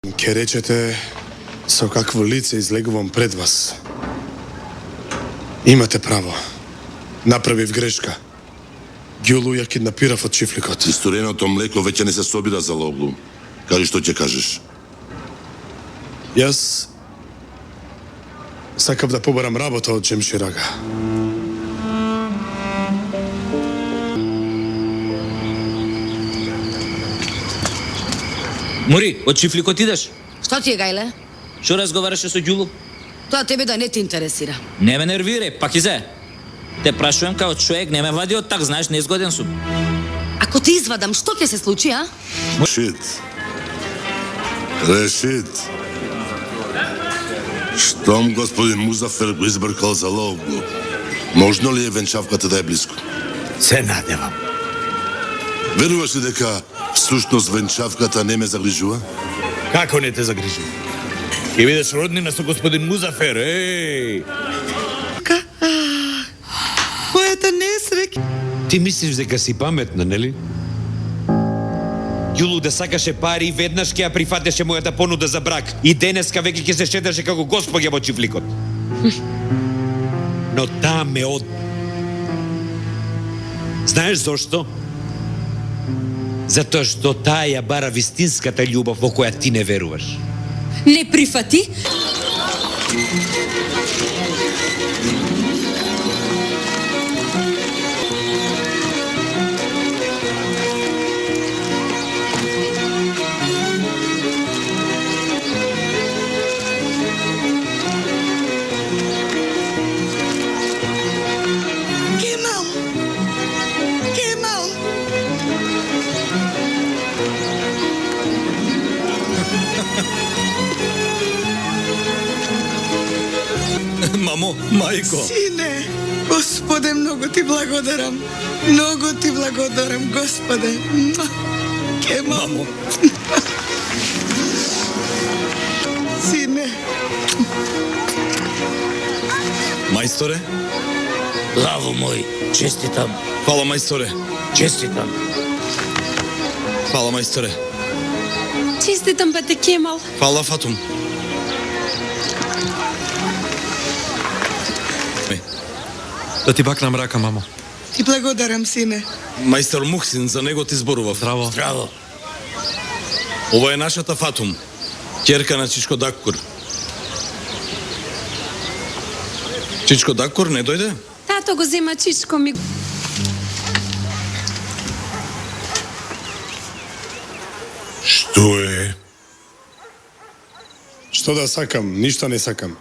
Ке речете со какво лице излегувам пред вас. Имате право. Направив грешка. Ѓулу ја киднапирав од чифликот. Истореното млеко веќе не се собира за логлу. Кажи што ќе кажеш. Јас сакав да побарам работа од Джемшир ага. Мури, од чифликот идеш? Што ти е, Гајле? Што разговараше со Ѓулу? Тоа тебе да не те интересира. Не ме нервирај, пак изе. Те прашувам као човек, не ме вади од так, знаеш, неизгоден сум. Ако ти извадам, што ќе се случи, а? Решит. Штом господин Музафер го избркал за логлу, можно ли е венчавката да е близко? Се надевам. Веруваш ли дека всушност венчавката не ме загрижува? Како не те загрижува? Ќе бидеш роднина со господин Музафер, еј! Мојата несреќа. Ти мислиш дека си паметна, нели? Ѓулу да сакаше пари и веднаш ќе ја прифатеше мојата понуда за брак. И денеска веќе ќе се шеташе како госпоѓа во чифликот. Но таа ме од... Знаеш зошто? Затоа што таа ја бара вистинската љубов во која ти не веруваш. Не прифати? Мамо, мајко. Сине, Господе, многу ти благодарам. Многу ти благодарам, Господе. Мамо. Сине. Мајсторе? Лаво мој, честитам. Фала, мајсторе. Честитам. Фала, мајсторе. Честитам, бате Кемал. Фала, Фатум. Да ти бакнам рака, мамо. Ти благодарам, сине. Мајстор Мухсин, за него ти зборував. Здраво. Здраво. Ова е нашата Фатум, ќерка на Чичко Даккур. Чичко Даккур не дојде? Тато го зема Чичко ми. Што е? Што да сакам, ништо не сакам.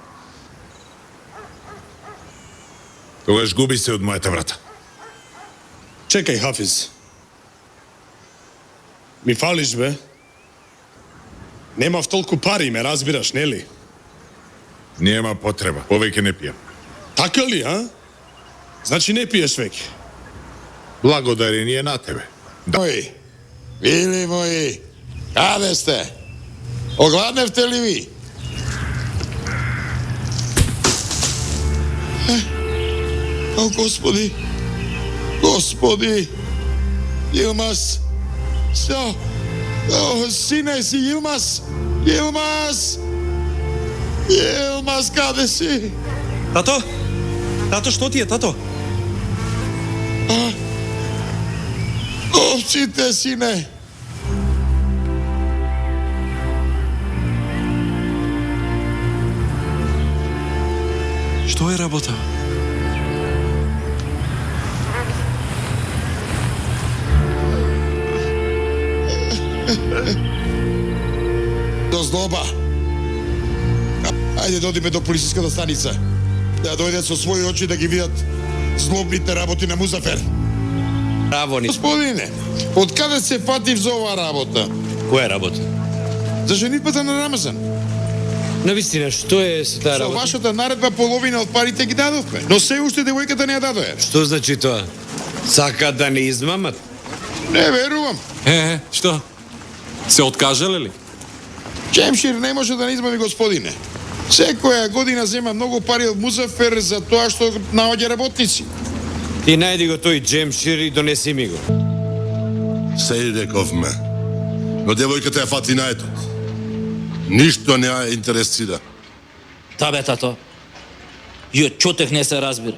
Тогаш губи се од мојата врата. Чекај, Хафиз. Ми фалиш, бе? Немав толку пари, ме разбираш, нели? Нема потреба, повеќе не пијам. Така ли, а? Значи не пиеш веќе. Благодарение на тебе. Мои, били мои, каде сте? Огладневте ли ви? О, Господи! Господи! Илмас! Со! О, сине си, Илмас! Илмас! Илмас, каде си? Тато? Тато, што ти е, тато? Овците, сине! Што е работа? До злоба! Ајде да одиме до полициската станица. Да дојдат со своји очи да ги видат злобните работи на Музафер. Браво ни. Господине, од каде се фатив за оваа работа? Која работа? За женитбата на Рамазан. Навистина, што е со таа Со работа? вашата наредба половина од парите ги дадовме, но се уште девојката не ја дадоја. Што значи тоа? Сака да не измамат? Не верувам. Што? Се откажале ли? Джемшир не може да не измами, господине. Секоја година зема многу пари од Музафер за тоа што наоѓа работници. Ти најди го тој Джемшир и донеси ми го. Се и рековме. Но девојката ја фати наетот. Ништо не ја интересира. Та бе, тато. Ја чутех не се разбира.